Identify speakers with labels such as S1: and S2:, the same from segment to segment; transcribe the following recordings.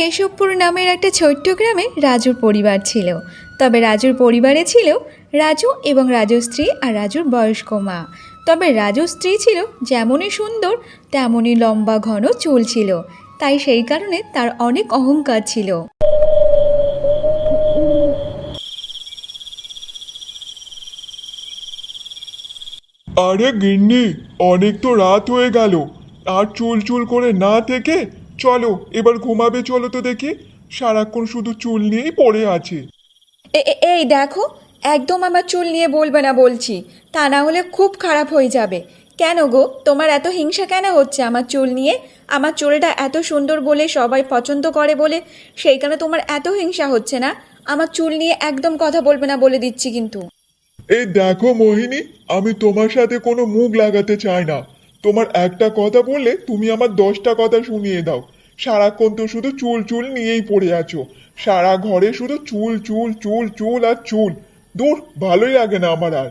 S1: কেশবপুর নামের একটা ছোট্ট গ্রামে রাজুর পরিবার ছিল। তবে রাজুর পরিবারে ছিল রাজু এবং রাজুর স্ত্রী আর রাজুর বয়স্ক মা। তবে রাজুর স্ত্রী ছিল যেমনই সুন্দর তেমনই লম্বা ঘন চুল ছিল, তাই সেই কারণে তার অনেক অহংকার ছিল।
S2: আরে গিন্নি, অনেক তো রাত হয়ে গেল। আর চুল চুল করে না থেকে চলো এবার ঘুমাবে, চলো তো দেখি। সারাক্ষণ শুধু চুল নিয়েই পড়ে আছে।
S1: এই দেখো, একদম আমার চুল নিয়ে বলবে না বলছি, তা না হলে খুব খারাপ হয়ে যাবে। কেন গো, তোমার এত হিংসা কেন হচ্ছে আমার চুল নিয়ে? আমার চুলটা এত সুন্দর বলে, সবাই পছন্দ করে বলে, সেই কারণে তোমার এত হিংসা হচ্ছে না? আমার চুল নিয়ে একদম কথা বলবে না বলে দিচ্ছি কিন্তু।
S2: এই দেখো মোহিনী, আমি তোমার সাথে কোনো মুখ লাগাতে চাই না। তোমার একটা কথা বললে তুমি আমার 10টা কথা শুনিয়ে দাও। সারাক্ষণ তো শুধু চুল চুল নিয়েই পড়ে আছো। সারা ঘরে শুধু চুল চুল চুল চুল আর চুল। দূর, ভালোই লাগে না আমার আর।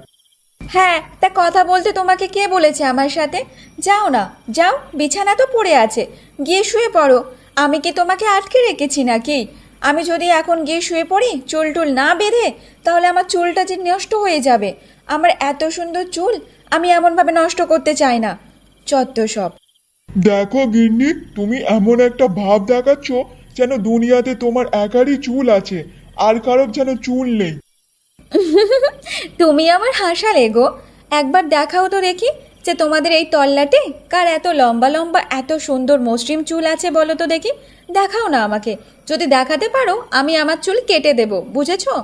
S1: হ্যাঁ, তা কথা বলতে তোমাকে কে বলেছে আমার সাথে? যাও না, যাও, বিছানা তো পড়ে আছে, গিয়ে শুয়ে পড়ো। আমি কি তোমাকে আটকে রেখেছি নাকি? আমি যদি এখন গিয়ে শুয়ে পড়ি চুল টুল না বেঁধে, তাহলে আমার চুলটা যে নষ্ট হয়ে যাবে। আমার এত সুন্দর চুল আমি এমনভাবে নষ্ট করতে চাই না। চত্ব সব।
S2: দেখো গিন্নি, তুমি এমন একটা ভাব দেখাচ্ছ যেন দুনিয়াতে তোমার একারই চুল আছে, আর কারোর যেন চুল নেই।
S1: তুমি আমার হাসালে গো। একবার দেখাও তো দেখি যে তোমাদের এই তল্লাটে কার এত লম্বা লম্বা এত সুন্দর মসৃণ চুল আছে, বলো তো দেখি। দেখাও না আমাকে। যদি দেখাতে পারো আমি আমার চুল কেটে দেব, বুঝেছো?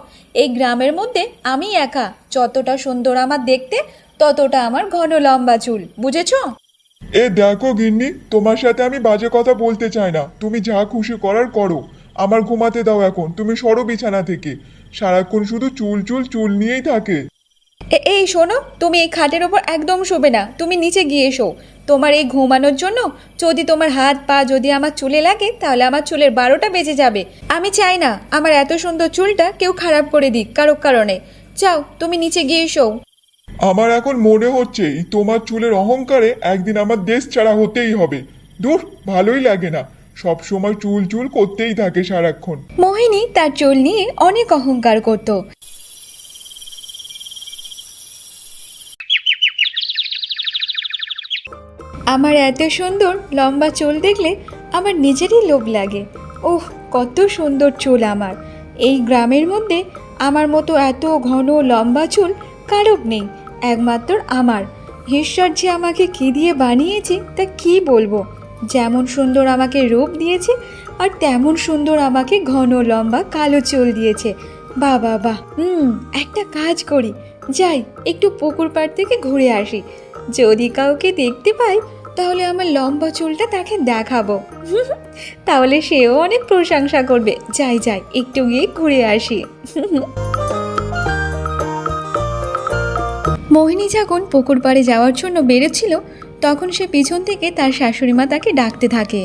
S1: এই গ্রামের মধ্যে আমি একা, যতটা সুন্দর আমার দেখতে ততটা আমার ঘন লম্বা চুল, বুঝেছো?
S2: এ দেখো গিন্নি, তোমার সাথে আমি বাজে কথা বলতে চাই না। তুমি যা খুশি করার করো, আমার ঘুমাতে দাও এখন। তুমি সরো বিছানা থেকে। সারাক্ষণ শুধু চুল চুল চুল নিয়েই থাকে।
S1: এই শোনো, তুমি এই খাটের ওপর একদম শোবে না, তুমি নিচে গিয়ে এসো। তোমার এই ঘুমানোর জন্য যদি তোমার হাত পা যদি আমার চুলে লাগে, তাহলে আমার চুলের 12টা বেজে যাবে। আমি চাই না আমার এত সুন্দর চুলটা কেউ খারাপ করে দিক কারো কারণে। যাও, তুমি নিচে গিয়ে এসো।
S2: আমার এখন মনে হচ্ছে এই তোমার চুলের অহংকারে একদিন আমার দেশ ছাড়া হতেই হবে। দূর, ভালোই লাগে না। সব সময় চুল চুল করতেই থাকে সারাক্ষণ।
S1: মোহিনী তার চুল নিয়ে অনেক অহংকার করত। আমার এত সুন্দর লম্বা চুল দেখলে আমার নিজেরই লোভ লাগে। ওহ, কত সুন্দর চুল আমার! এই গ্রামের মধ্যে আমার মতো এত ঘন লম্বা চুল কারোর নেই, একমাত্র আমার। ঈশ্বর যে আমাকে কী দিয়ে বানিয়েছে তা কী বলবো। যেমন সুন্দর আমাকে রূপ দিয়েছে, আর তেমন সুন্দর আমাকে ঘন লম্বা কালো চুল দিয়েছে। বাহ বাহ বাহ। একটা কাজ করি, যাই একটু পুকুর পাড় থেকে ঘুরে আসি। যদি কাউকে দেখতে পাই তাহলে আমার লম্বা চুলটা তাকে দেখাবো। তাহলে সেও অনেক প্রশংসা করবে। যাই যাই, একটু গিয়ে ঘুরে আসি। মোহিনী যখন পুকুর পাড়ে যাওয়ার জন্য বেরোচ্ছিল, তখন সে পিছন থেকে তার শাশুড়ি মা তাকে ডাকতে থাকে।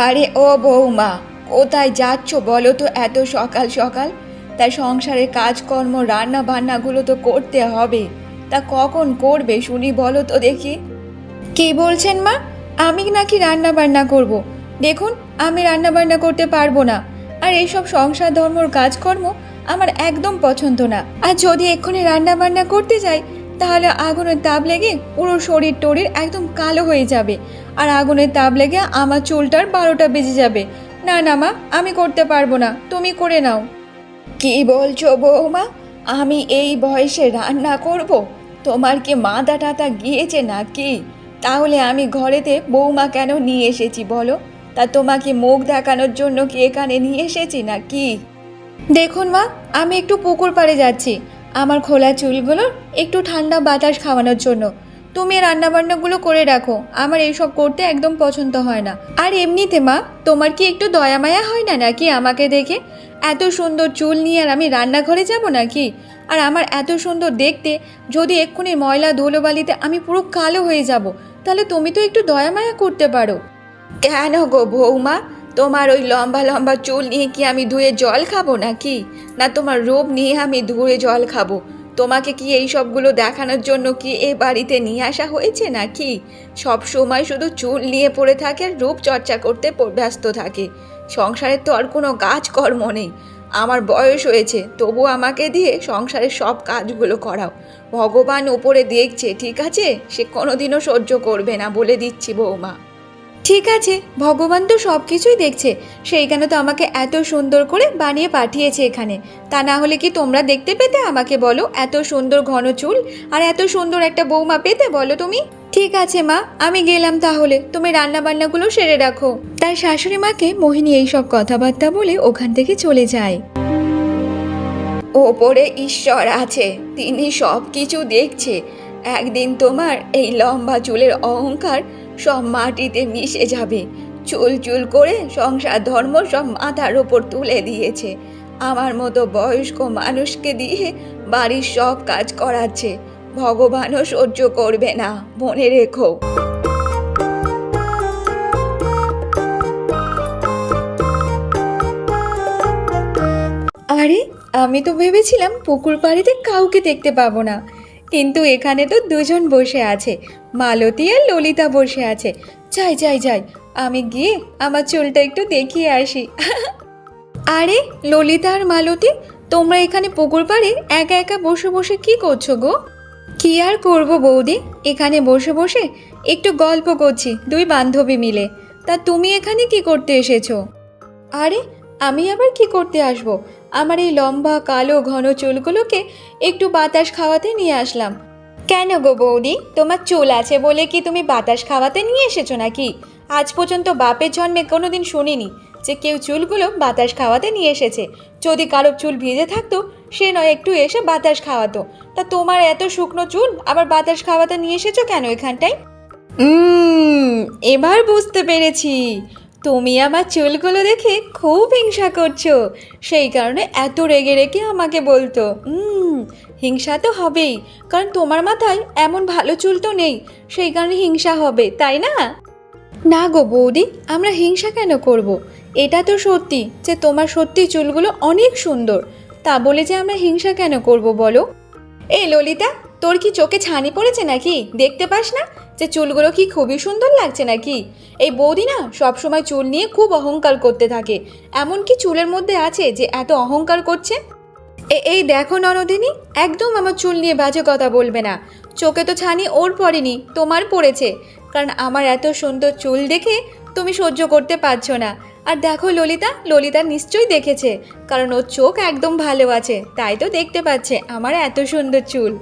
S1: আরে ও বৌমা, কোথায় যাচ্ছ বলো তো এত সকাল সকাল? তার সংসারের কাজকর্ম রান্না বান্নাগুলো তো করতে হবে। তা কখন করবে শুনি, বলো তো দেখি। কে বলছেন মা? আমি নাকি রান্না বান্না করব? দেখুন, আমি রান্না বান্না করতে পারবো না। আর এইসব সংসার ধর্মর কাজকর্ম আমার একদম পছন্দ না। আর যদি এক্ষুনি রান্না বান্না করতে যাই, তাহলে আগুনের তাপ লেগে পুরো শরীর টরীর একদম কালো হয়ে যাবে। আর আগুনের তাপ লেগে আমার চুলটার 12টা বেজে যাবে। না না মা, আমি করতে পারবো না, তুমি করে নাও। কি বলছো বৌমা? আমি এই বয়সে রান্না করব? তোমার কি মাথা টাথা গিয়েছে নাকি? তাহলে আমি ঘরেতে বৌমা কেন নিয়ে এসেছি বলো? তা তোমাকে মুখ দেখানোর জন্য কি এখানে নিয়ে এসেছি নাকি? দেখুন মা, আমি একটু পুকুর পাড়ে যাচ্ছি আমার খোলা চুলগুলোর একটু ঠান্ডা বাতাস খাওয়ানোর জন্য। তুমি রান্নাবান্নাগুলো করে রাখো, আমার এইসব করতে একদম পছন্দ হয় না। আর এমনিতে মা, তোমার কি একটু দয়া মায়া হয় না নাকি আমাকে দেখে? এত সুন্দর চুল নিয়ে আর আমি রান্নাঘরে যাব নাকি? আর আমার এত সুন্দর দেখতে, যদি এক্ষুনি ময়লা ধুলোবালিতে আমি পুরো কালো হয়ে যাব, তাহলে তুমি তো একটু দয়া মায়া করতে পারো। কেন গো বৌমা, তোমার ওই লম্বা লম্বা চুল নিয়ে কি আমি ধুয়ে জল খাবো নাকি? না তোমার রূপ নিয়ে আমি ধুয়ে জল খাবো? তোমাকে কি এই সবগুলো দেখানোর জন্য কি এ বাড়িতে নিয়ে আসা হয়েছে নাকি? সব সময় শুধু চুল নিয়ে পড়ে থাকে আর রূপচর্চা করতে ব্যস্ত থাকে। সংসারের তো আর কোনো কাজকর্ম নেই। আমার বয়স হয়েছে, তবু আমাকে দিয়ে সংসারের সব কাজগুলো করাও। ভগবান ওপরে দেখছে, ঠিক আছে? সে কোনোদিনও সহ্য করবে না, বলে দিচ্ছি বৌমা। ঠিক আছে, ভগবান তো সব কিছুই দেখছে, সেইখানে তো আমাকে এত সুন্দর করে বানিয়ে পাঠিয়েছে এখানে। তা না হলে কি তোমরা দেখতে পেতে? আমাকে বলো, এত সুন্দর ঘন চুল আর এত সুন্দর একটা বৌমা পেতে, বলো তুমি? ঠিক আছে মা, আমি গেলাম তাহলে, তুমি রান্না বান্নাগুলো সেরে রাখো। তার শাশুড়ি মাকে মোহিনী এইসব কথাবার্তা বলে ওখান থেকে চলে যায়। ওপরে ঈশ্বর আছে, তিনি সব কিছু দেখছে। একদিন তোমার এই লম্বা চুলের অহংকার সব মাটিতে মিশে যাবে। চুল চুল করে সংসার ধর্ম সব মাথার ওপর তুলে দিয়েছে। আমার মতো বয়স্ক মানুষকে দিয়ে বাড়ির সব কাজ করাচ্ছে। ভগবানও সহ্য করবে না, মনে রেখো। আরে, আমি তো ভেবেছিলাম পুকুর পাড়িতে কাউকে দেখতে পাবো না, কিন্তু এখানে তো দুজন বসে আছে, মালতী আর ললিতা বসে আছে। যাই যাই যাই, আমি গিয়ে আমার চুলটা একটু দেখিয়ে আসি। আরে ললিতা আর মালতী, তোমরা এখানে পুকুর পাড়ে একা একা বসে বসে কি করছো গো? কি আর করবো বৌদি, এখানে বসে বসে একটু গল্প করছি দুই বান্ধবী মিলে। তা তুমি এখানে কি করতে এসেছো? আরে, আমি আবার কি করতে আসবো? আমার এই লম্বা কালো ঘন চুলগুলোকে একটু বাতাস খাওয়াতে নিয়ে আসলাম। কেন গো বৌদি, তোমার চুল আছে বলে কি তুমি বাতাস খাওয়াতে নিয়ে এসেছো নাকি? আজ পর্যন্ত বাপের জন্মে কোনোদিন শুনিনি যে কেউ চুলগুলো বাতাস খাওয়াতে নিয়ে এসেছে। যদি কারো চুল ভিজে থাকতো, সে নয় একটু এসে বাতাস খাওয়াতো। তা তোমার এত শুকনো চুল আবার বাতাস খাওয়াতে নিয়ে এসেছো কেন এখানটায়? এবার বুঝতে পেরেছি, তুমি আমার চুলগুলো দেখে খুব হিংসা করছো, সেই কারণে এত রেগে রেগে আমাকে বলতো। হিংসা তো হবেই, কারণ তোমার মাথায় এমন ভালো চুল তো নেই, সেই কারণে হিংসা হবে, তাই না? না গো বৌদি, আমরা হিংসা কেন করব? এটা তো সত্যি যে তোমার সত্যি চুলগুলো অনেক সুন্দর, তা বলে যে আমরা হিংসা কেন করব বলো? এই ললিতা, তোর কি চোখে ছানি পড়েছে নাকি? দেখতে পাস না যে চুলগুলো কি খুবই সুন্দর লাগছে নাকি? এই বৌদি না সব সময় চুল নিয়ে খুব অহংকার করতে থাকে। এমন কি চুলের মধ্যে আছে যে এত অহংকার করছে? এই দেখো ননদিনী, একদম আমার চুল নিয়ে বাজে কথা বলবে না। চোখে তো ছানি ওর পড়েনি, তোমার পড়েছে, কারণ আমার এত সুন্দর চুল দেখে তুমি সহ্য করতে পারছো না। আর দেখো ললিতা, ললিতা নিশ্চয়ই দেখেছে, কারণ ওর চোখ একদম ভালো আছে, তাই তো দেখতে পাচ্ছে আমার এত সুন্দর চুল।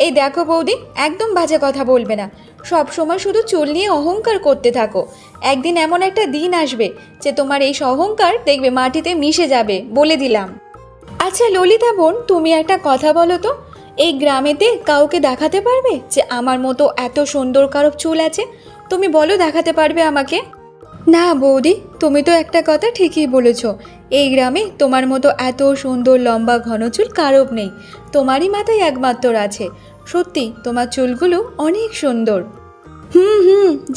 S1: এই দেখো বৌদি, একদম বাজে কথা বলবে না। সব সময় শুধু চুল নিয়ে অহংকার করতে থাকো। একদিন এমন একটা দিন আসবে যে তোমার এই অহংকার দেখবে মাটিতে মিশে যাবে, বলে দিলাম। আচ্ছা ললিতা বোন, তুমি একটা কথা বলো তো, এই গ্রামেতে কাউকে দেখাতে পারবে যে আমার মতো এত সুন্দর কারো চুল আছে? তুমি বলো, দেখাতে পারবে আমাকে? না বৌদি, তুমি তো একটা কথা ঠিকই বলেছ, এই গ্রামে তোমার মতো এত সুন্দর লম্বা ঘন চুল কারোর নেই, তোমারই মাথায় একমাত্র আছে। সত্যি তোমার চুলগুলো অনেক সুন্দর।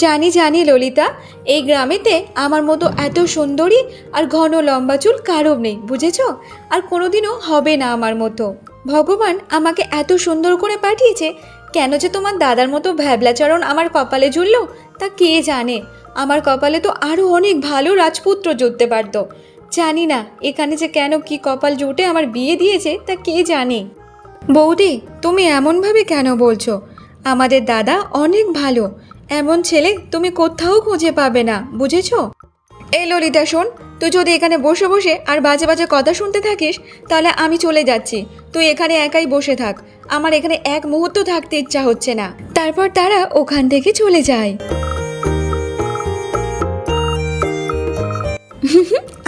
S1: জানি জানি ললিতা, এই গ্রামেতে আমার মতো এত সুন্দরী আর ঘন লম্বা চুল কারোর নেই, বুঝেছ? আর কোনোদিনও হবে না আমার মতো। ভগবান আমাকে এত সুন্দর করে পাঠিয়েছে, কেন যে তোমার দাদার মতো ভ্যাবলাচরণ আমার কপালে জুড়ল তা কে জানে। আমার কপালে তো আরও অনেক ভালো রাজপুত্র জুটতে পারতো। জানি না এখানে যে কেন কি কপাল জুটে আমার বিয়ে দিয়েছে তা কে জানে। বৌদি, তুমি এমনভাবে কেন বলছো? আমাদের দাদা অনেক ভালো, এমন ছেলে তুমি কোথাও খুঁজে পাবে না, বুঝেছো? এই ললিতা শোন, তুই যদি এখানে বসে বসে আর বাজে বাজে কথা শুনতে থাকিস, তাহলে আমি চলে যাচ্ছি। তুই এখানে একাই বসে থাক, আমার এখানে এক মুহূর্ত থাকতে ইচ্ছা হচ্ছে না। তারপর তারা ওখান থেকে চলে যায়।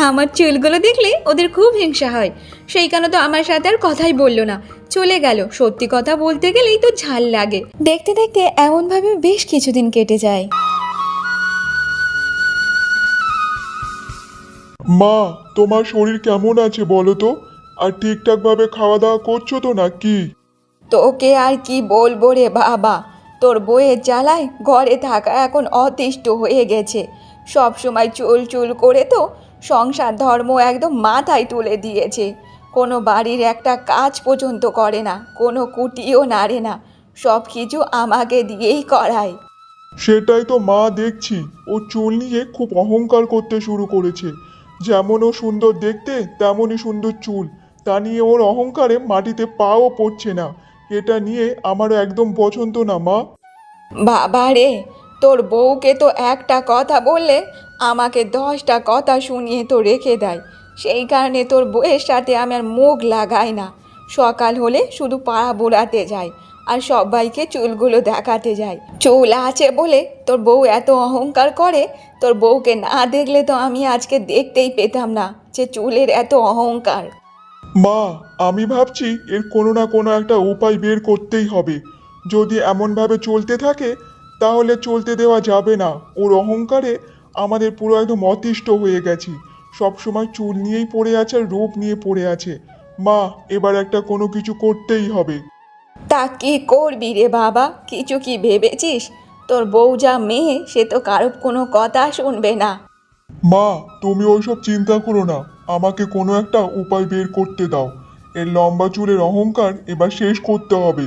S1: আমার চুলগুলো দেখলে ওদের খুব হিংসা হয়, সেই কারণে তো আমার সাথে আর কথাই বললো না, চলে গেল। সত্যি কথা বলতে গেলেই তো ঝাল লাগে। দেখতে দেখতে এমনভাবে বেশ কিছুদিন কেটে যায়।
S2: মা, তোমার শরীর কেমন আছে বলো তো? আর ঠিকঠাক ভাবে খাওয়া দাওয়া করছো তো নাকি?
S1: তোকে আর কি বলবো রে বাবা, তোর বইয়ের জ্বালায় ঘরে থাকা এখন অতিষ্ঠ হয়ে গেছে। সব সময় চুল চুল করে তো সংসার ধর্ম একদম মাথায় তুলে দিয়েছে। কোনো বাড়ির একটা কাজ পর্যন্ত করে না, কোনো কুটিও নাড়ে না, সব কিছু আমাকে দিয়েই করায়।
S2: সেটাই তো মা দেখছি, ও চুল নিয়ে খুব অহংকার করতে শুরু করেছে। যেমন ও সুন্দর দেখতে তেমনই সুন্দর চুল, তা নিয়ে ওর অহংকারে মাটিতে পাও পড়ছে না। এটা নিয়ে আমারও একদম পছন্দ না মা।
S1: বাবা রে, তোর বউকে তো একটা কথা বললে আমাকে 10টা কথা শুনিয়ে তো রেখে দেয়। সেই কারণে তোর বউয়ের সাথে আমি আর মুখ লাগাই না। সকাল হলে শুধু পাড়া বোলাতে যাই আর সবাইকে চুলগুলো দেখাতে যাই। চুল আছে বলে তোর বউ এত অহংকার করে। তোর বউকে না দেখলে তো আমি আজকে দেখতেই পেতাম না যে চুলের এত অহংকার।
S2: মা, আমি ভাবছি এর কোনো না কোনো একটা উপায় বের করতেই হবে। যদি এমনভাবে চলতে থাকে তাহলে চলতে দেওয়া যাবে না। ওর অহংকারে আমাদের পুরো একদম অতিষ্ঠ হয়ে গেছি। সবসময় চুল নিয়েই পড়ে আছে আর রূপ নিয়ে পড়ে আছে। মা, এবার একটা কোনো কিছু করতেই হবে।
S1: তা কি করবি রে বাবা? কিছু কি ভেবেছিস? তোর বউ যা মেয়ে, সে তো কারো কোনো কথা শুনবে না।
S2: মা, তুমি ওইসব চিন্তা করো না, আমাকে কোনো একটা উপায় বের করতে দাও। এর লম্বা চুলের অহংকার এবার শেষ করতে হবে।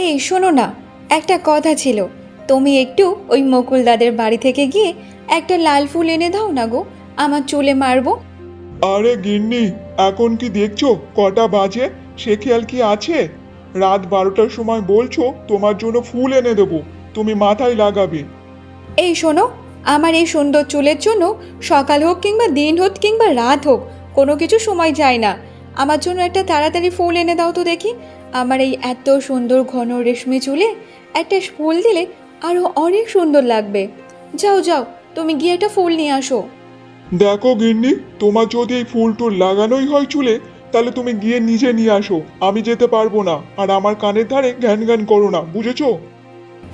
S1: এই শোনো না, একটা কথা ছিল। তুমি একটু ওই মকুলদাদের বাড়ি থেকে গিয়ে একটা লাল ফুল এনে দাও না গো, আমার চুলে মারবো।
S2: আরে গিন্নি, এখন কি দেখছো কটা বাজে? সে খেয়াল কি আছে? রাত 12টার সময় বলছো তোমার জন্য ফুল এনে দেবো, তুমি মাথায় লাগাবে।
S1: এই শোনো, আমার এই সুন্দর চুলের জন্য সকাল হোক কিংবা দিন হোক কিংবা রাত হোক, কোনো কিছু সময় যায় না। আমার জন্য একটা তাড়াতাড়ি ফুল এনে দাও তো দেখি। আমার এই এত সুন্দর ঘন রেশমি চুলে একটা ফুল দিলে আরও অনেক সুন্দর লাগবে। যাও যাও, তুমি গিয়ে একটা ফুল নিয়ে আসো।
S2: দেখো গিন্নি, তোমার যদি এই ফুল টুল লাগানোই হয় চুলে, তাহলে তুমি গিয়ে নিজে নিয়ে আসো, আমি যেতে পারবো না। আর আমার কানের ধারে ঘ্যান ঘ্যান করো না, বুঝেছো?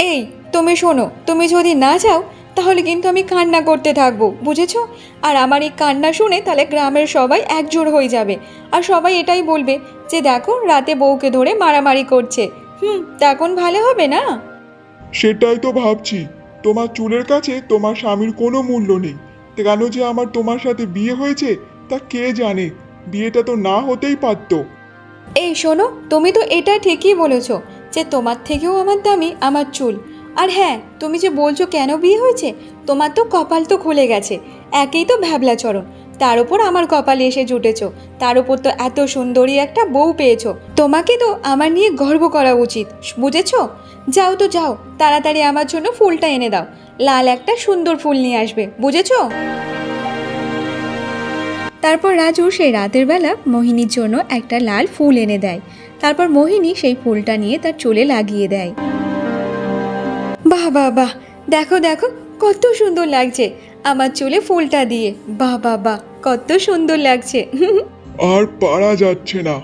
S1: এই তুমি শোনো, তুমি যদি না যাও তাহলে কিন্তু আমি কান্না করতে থাকবো, বুঝেছো? আর আমার এই কান্না শুনে তাহলে গ্রামের সবাই একজোট হয়ে যাবে আর সবাই এটাই বলবে যে দেখো রাতে বউকে ধরে মারামারি করছে। তখন ভালো হবে না?
S2: সেটাই তো ভাবছি। তোমার চুলের কাছে তোমার স্বামীর কোনো মূল্য নেই। কেন যে আমার তোমার সাথে বিয়ে হয়েছে তা কে জানে। বিয়েটা তো না হতেই পারতো।
S1: এই শোনো, তুমি তো এটা ঠিকই বলেছো যে তোমার থেকেও আমার দামি আমার চুল। আর হ্যাঁ, তুমি যে বলছো কেন বিয়ে হয়েছে, তোমার তো কপাল তো খুলে গেছে। একেই তো ভ্যাবলাচরণ, তার উপর আমার কপালে এসে জুটেছো। তার উপর তো এত সুন্দরী একটা বউ পেয়েছো। তোমাকে তো আমার নিয়ে গর্ব করা উচিত, বুঝেছো? যাও তো যাও, তাড়াতাড়ি আমার জন্য ফুলটা এনে দাও। লাল একটা সুন্দর ফুল নিয়ে আসবে, বুঝেছো? তারপর রাজু সেই রাতের বেলা মোহিনীর জন্য একটা লাল ফুল এনে দেয়। তারপর মোহিনী সেই ফুলটা নিয়ে তার চুলে লাগিয়ে দেয়। বাহ বাহ বাহ, দেখো দেখো কত সুন্দর লাগছে আমার চুলে ফুলটা দিয়ে। বাহ বাহ বাহ, কত সুন্দর লাগছে।
S2: আর পারা যাচ্ছে না,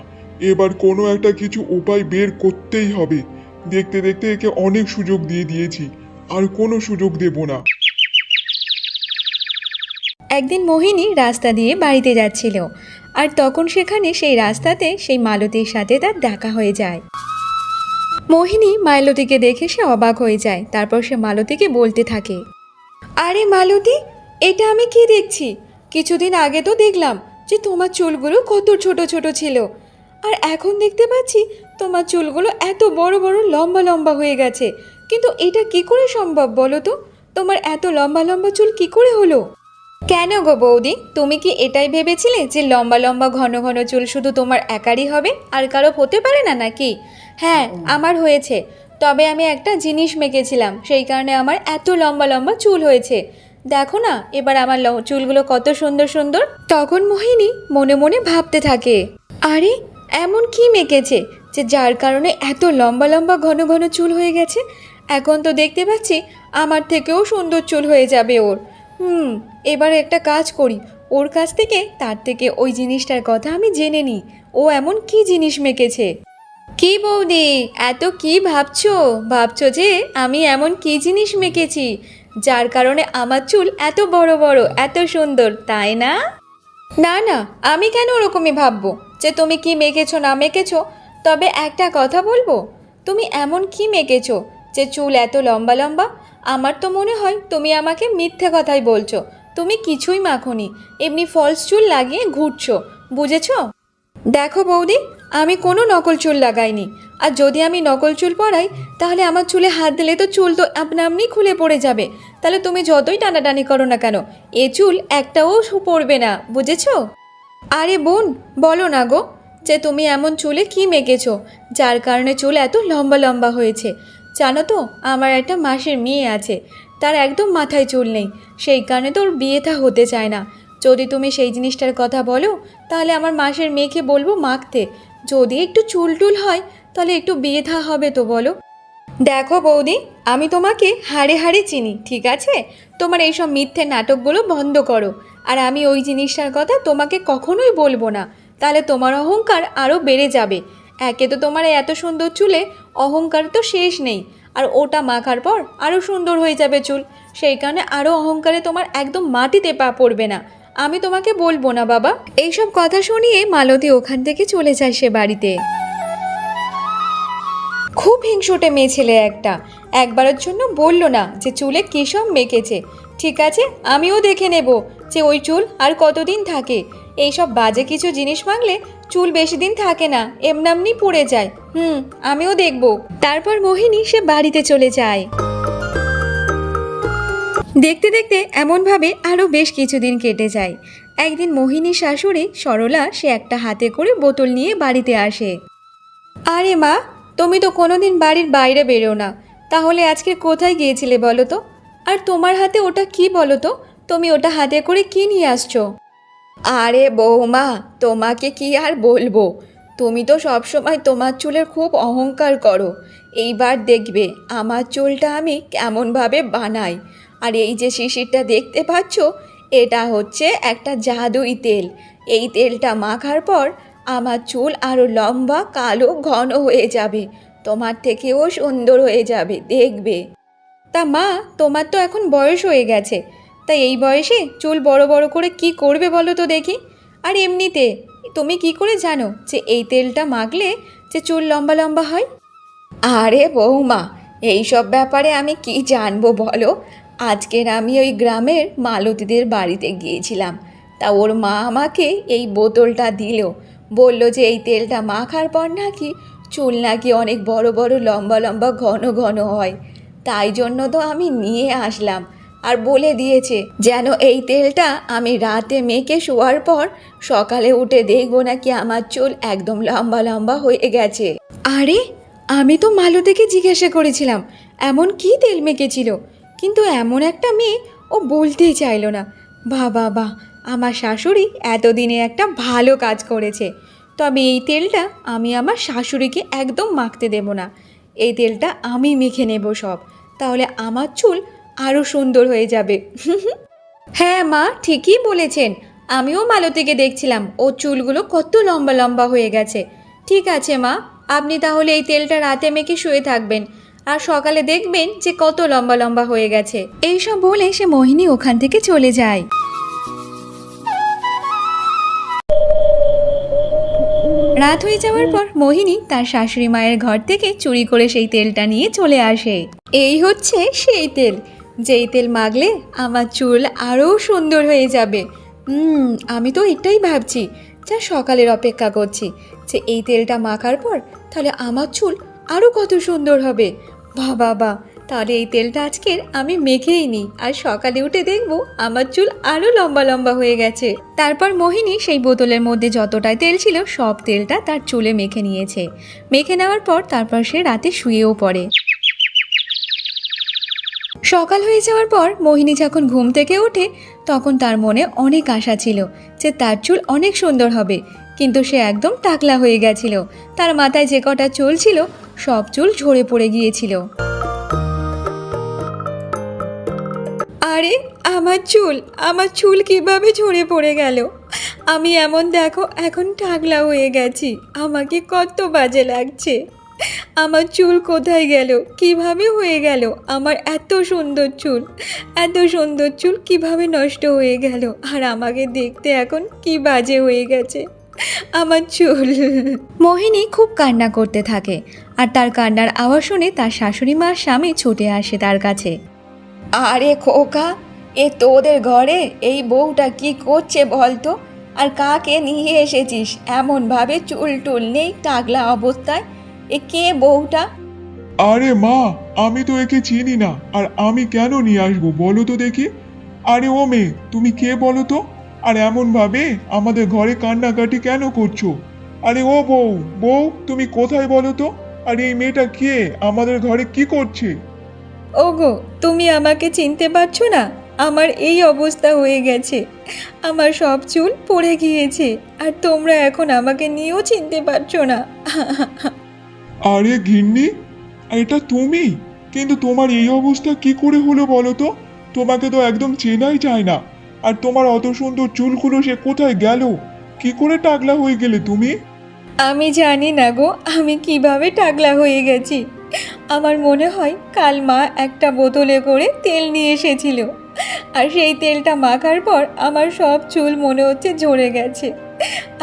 S2: এবার কোনো একটা কিছু উপায় বের করতেই হবে। দেখতে দেখতে একে অনেক সুযোগ দিয়ে দিয়েছি, আর কোনো সুযোগ দেব না।
S1: একদিন মোহিনী রাস্তা দিয়ে বাড়িতে যাচ্ছিল, আর তখন সেখানে সেই রাস্তাতে সেই মালতীর সাথে তার দেখা হয়ে যায়। মোহিনী মালতীকে দেখে সে অবাক হয়ে যায়। তারপর সে মালতীকে বলতে থাকে, আরে মালতী, এটা আমি কি দেখছি? কিছুদিন আগে তো দেখলাম যে তোমার চুলগুলো কত ছোট ছোট ছিল, আর এখন দেখতে পাচ্ছি তোমার চুলগুলো এত বড় বড় লম্বা লম্বা হয়ে গেছে। কিন্তু এটা কি করে সম্ভব বলো তো? তোমার এত লম্বা লম্বা চুল কি করে হলো? কেন গো বৌদি, তুমি কি এটাই ভেবেছিলে যে লম্বা লম্বা ঘন ঘন চুল শুধু তোমার একারই হবে, আর কারো হতে পারে না নাকি? হ্যাঁ, আমার হয়েছে, তবে আমি একটা জিনিস মেখেছিলাম, সেই কারণে আমার এত লম্বা লম্বা চুল হয়েছে। দেখো না এবার আমার চুলগুলো কত সুন্দর সুন্দর। তখন মোহিনী মনে মনে ভাবতে থাকে, আরে এমন কি মেখেছে যে যার কারণে এত লম্বা লম্বা ঘন ঘন চুল হয়ে গেছে? এখন তো দেখতে পাচ্ছি আমার থেকেও সুন্দর চুল হয়ে যাবে ওর। এবার একটা কাজ করি, ওর কাছ থেকে তার থেকে ওই জিনিসটার কথা আমি জেনে নিই, ও এমন কি জিনিস মেখেছে। কি বৌদি, এত কি ভাবছো যে আমি এমন কি জিনিস মেখেছি যার কারণে আমার চুল এত বড় বড় এত সুন্দর, তাই না? না না, আমি কেন ওরকমই ভাববো যে তুমি কি মেখেছো না মেখেছো। তবে একটা কথা বলবো, তুমি এমন কি মেখেছো যে চুল এত লম্বা লম্বা? আমার তো মনে হয় তুমি আমাকে মিথ্যে কথাই বলছো। তুমি কিছুই মাখোনি, এমনি ফলস চুল লাগিয়ে ঘুরছো, বুঝেছো? দেখো বৌদি, আমি কোনো নকল চুল লাগাইনি। আর যদি আমি নকল চুল পরাই তাহলে আমার চুলে হাত দিলে তো চুল তো আপনা আপনি খুলে পড়ে যাবে। তাহলে তুমি যতই টানাটানি করো না কেন, এ চুল একটাও পড়বে না, বুঝেছো? আরে বোন, বলো না গো, যে তুমি এমন চুলে কি মেখেছো যার কারণে চুল এত লম্বা লম্বা হয়েছে? জানো তো, আমার একটা মাসির মেয়ে আছে, তার একদম মাথায় চুল নেই, সেই কারণে তো ওর বিয়েটা হতে চায় না। যদি তুমি সেই জিনিসটার কথা বলো তাহলে আমার মাসির মেয়েকে বলবো মাখতে। যদি একটু চুল টুল হয় তাহলে একটু বিয়ে থা হবে তো, বলো? দেখো বৌদি, আমি তোমাকে হাড়ে হাড়ে চিনি, ঠিক আছে? তোমার এইসব মিথ্যে নাটকগুলো বন্ধ করো। আর আমি ওই জিনিসটার কথা তোমাকে কখনোই বলবো না, তাহলে তোমার অহংকার আরও বেড়ে যাবে। একে তো তোমার এত সুন্দর চুলে অহংকার তো শেষ নেই, আর ওটা মাখার পর আরও সুন্দর হয়ে যাবে চুল, সেই কারণে আরও অহংকারে তোমার একদম মাটিতে পা পড়বে না। আমি তোমাকে বলবো না বাবা। এইসব কথা শুনিয়ে মালতী ওখান থেকে চলে যায় সে বাড়িতে। খুব হিংসুটে মেয়ে ছেলে একটা, একবারের জন্য বললো না যে চুলে কী সব মেখেছে। ঠিক আছে, আমিও দেখে নেব যে ওই চুল আর কতদিন থাকে। এইসব বাজে কিছু জিনিস মাখলে চুল বেশি দিন থাকে না, এমনামনি পড়ে যায়। আমিও দেখব। তারপর মোহিনী সে বাড়িতে চলে যায়। দেখতে দেখতে এমনভাবে আরও বেশ কিছুদিন কেটে যায়। একদিন মোহিনীর শাশুড়ি সরলা সে একটা হাতে করে বোতল নিয়ে বাড়িতে আসে। আরে মা, তুমি তো কোনোদিন বাড়ির বাইরে বেরো না, তাহলে আজকে কোথায় গিয়েছিলে বলো তো? আর তোমার হাতে ওটা কি বলো তো? তুমি ওটা হাতে করে কি নিয়ে আসছো? আরে বৌমা, তোমাকে কি আর বলবো, তুমি তো সবসময় তোমার চুলের খুব অহংকার করো। এইবার দেখবে আমার চুলটা আমি কেমনভাবে বানাই। আর এই যে শিশিরটা দেখতে পাচ্ছ, এটা হচ্ছে একটা জাদুই তেল। এই তেলটা মাখার পর আমার চুল আরও লম্বা, কালো, ঘন হয়ে যাবে, তোমার থেকেও সুন্দর হয়ে যাবে, দেখবে। তা মা, তোমার তো এখন বয়স হয়ে গেছে, তাই এই বয়সে চুল বড় বড় করে কি করবে বলো তো দেখি? আর এমনিতে তুমি কি করে জানো যে এই তেলটা মাখলে যে চুল লম্বা লম্বা হয়? আরে বৌমা, এইসব ব্যাপারে আমি কি জানবো বলো? আজকের আমি ওই গ্রামের মালতীদের বাড়িতে গিয়েছিলাম, তা ওর মা আমাকে এই বোতলটা দিল, বলল যে এই তেলটা মাখার পর নাকি চুল নাকি অনেক বড় বড়, লম্বা লম্বা, ঘন ঘন হয়। তাই জন্য তো আমি নিয়ে আসলাম। আর বলে দিয়েছে যেন এই তেলটা আমি রাতে মেখে শোয়ার পর সকালে উঠে দেখবো নাকি আমার চুল একদম লম্বা লম্বা হয়ে গেছে। আরে, আমি তো মালতীকে জিজ্ঞাসা করেছিলাম এমন কি তেল মেখেছিল, কিন্তু এমন একটা মেয়ে, ও বলতেই চাইলো না। বাহ, আমার শাশুড়ি এতদিনে একটা ভালো কাজ করেছে। তবে এই তেলটা আমি আমার শাশুড়িকে একদম মাখতে দেব না। এই তেলটা আমি মেখে নেব সব, তাহলে আমার চুল আরও সুন্দর হয়ে যাবে। হ্যাঁ মা, ঠিকই বলেছেন। আমিও মালতীকে দেখছিলাম, ও চুলগুলো কত লম্বা লম্বা হয়ে গেছে। ঠিক আছে মা, আপনি তাহলে এই তেলটা রাতে মেখে শুয়ে থাকবেন, আর সকালে দেখবেন যে কত লম্বা লম্বা হয়ে গেছে। এইসব বলে সে মোহিনী ওখান থেকে চলে যায়। রাত হয়ে যাওয়ার পর মোহিনী তার শাশুড়ি মায়ের ঘর থেকে চুরি করে সেই তেলটা নিয়ে চলে আসে। এই হচ্ছে সেই তেল, যেই তেল মাখলে আমার চুল আরও সুন্দর হয়ে যাবে। আমি তো এটাই ভাবছি, যা সকালের অপেক্ষা করছি যে এই তেলটা মাখার পর তাহলে আমার চুল আরও কত সুন্দর হবে। বাহ, তাহলে এই তেলটা আজকের আমি মেখেই নিই, আর সকালে উঠে দেখবো আমার চুল আরও লম্বা লম্বা হয়ে গেছে। তারপর মোহিনী সেই বোতলের মধ্যে যতটাই তেল ছিল সব তেলটা তার চুলে মেখে নিয়েছে। মেখে নেওয়ার পর তারপর সে রাতে শুয়েও পড়ে। সকাল হয়ে যাওয়ার পর মোহিনী যখন ঘুম থেকে ওঠে তখন তার মনে অনেক আশা ছিল যে তার চুল অনেক সুন্দর হবে, কিন্তু সে একদম টাকলা হয়ে গেছিল। তার মাথায় যে কটা চুল ছিল সব চুল ঝরে পড়ে গিয়েছিল। আরে, আমার চুল কিভাবে ঝরে পড়ে গেল? আমি এমন দেখো এখন টাকলা হয়ে গেছি, আমাকে কত বাজে লাগছে। আমার চুল কোথায় গেল, কিভাবে হয়ে গেল? আমার এত সুন্দর চুল কিভাবে নষ্ট হয়ে গেল? আর আমাকে দেখতে এখন কি বাজে হয়ে গেছে। আমার চুল। মোহিনী খুব কান্না করতে থাকে আর তার কান্নার আওয়াজ শুনে তার শাশুড়ি মার স্বামী ছুটে আসে তার কাছে। আরে খোকা, এ তোদের ঘরে এই বউটা কি করছে বলতো? আর কাকে নিয়ে এসেছিস এমনভাবে চুল টুল নেই টাকলা অবস্থায়? এ কে বউটা?
S2: আরে মা, আমি তো একে চিনি না, আর আমি কেন নিয়ে আসবো বলো তো দেখি। আরে ও মেয়ে, তুমি কে বলো তো? আর এমন ভাবে আমাদের ঘরে কান্নাকাটি কেন করছো? আরে ও বউ, বউ তুমি কোথায় বলো তো? আর এই মেয়েটা কে, আমাদের ঘরে কি করছে?
S1: ওগো, তুমি আমাকে চিনতে পারছো না? আমার এই অবস্থা হয়ে গেছে, আমার সব চুল পড়ে গিয়েছে, আর তোমরা এখন আমাকে নিয়েও চিনতে পারছো না।
S2: আরে ঘিন্নি, এটা তুমি? কিন্তু তোমার এই অবস্থা কি করে হলো বলো তো? তোমাকে তো একদম চেনাই যায় না। আর তোমার অত সুন্দর চুলগুলো সে কোথায় গেল? কি করে টাকলা হয়ে গেলে তুমি?
S1: আমি জানি না গো, আমি কিভাবে টাকলা হয়ে গেছি। আমার মনে হয় কাল মা একটা বোতলে করে তেল নিয়ে এসেছিল, আর সেই তেলটা মাখার পর আমার সব চুল মনে হচ্ছে ঝরে গেছে।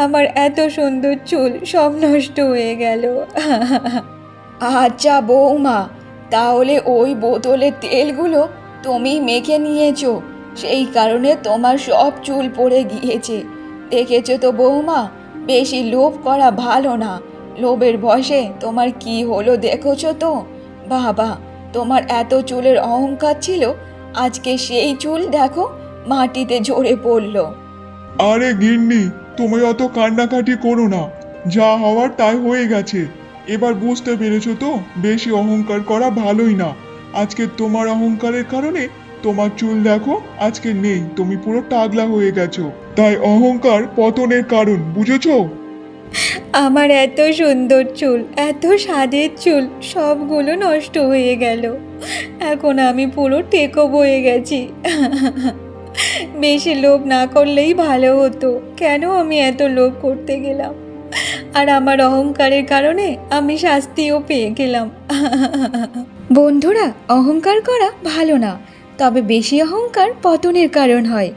S1: আমার এত সুন্দর চুল সব নষ্ট হয়ে গেল। আচ্ছা বৌমা, তাহলে ওই বোতলের তেলগুলো তুমি মেখে নিয়েছো, সেই কারণে তোমার সব চুল পড়ে গিয়েছে। দেখেছো তো বৌমা, বেশি লোভ করা ভালো না। লোভের বশে তোমার কি হলো দেখেছো তো? বাবা, তোমার এত চুলের অহংকার ছিল, আজকে সেই চুল দেখো মাটিতে ঝরে পড়লো।
S2: আরে গিন্নি, তুমি অত কান্নাকাটি করো না। যা হওয়ার তাই হয়ে গেছে। এবার বুঝতে পেরেছো তো, বেশি অহংকার করা ভালোই না। আজকে তোমার অহংকারের কারণে তোমার চুল দেখো আজকে নেই, তুমি পুরো টাগলা হয়ে গেছো। তাই অহংকার পতনের কারণ, বুঝেছো?
S1: আমার এত সুন্দর চুল, এত স্বাদের চুল সবগুলো নষ্ট হয়ে গেল। এখন আমি পুরো টেকো বয়ে গেছি। বেশি লোভ না করলেই ভালো হতো, কেন আমি এত লোভ করতে গেলাম? আর আমার অহংকারের কারণে আমি শাস্তিও পেয়ে গেলাম। বন্ধুরা, অহংকার করা ভালো না, তবে বেশি অহংকার পতনের কারণ হয়।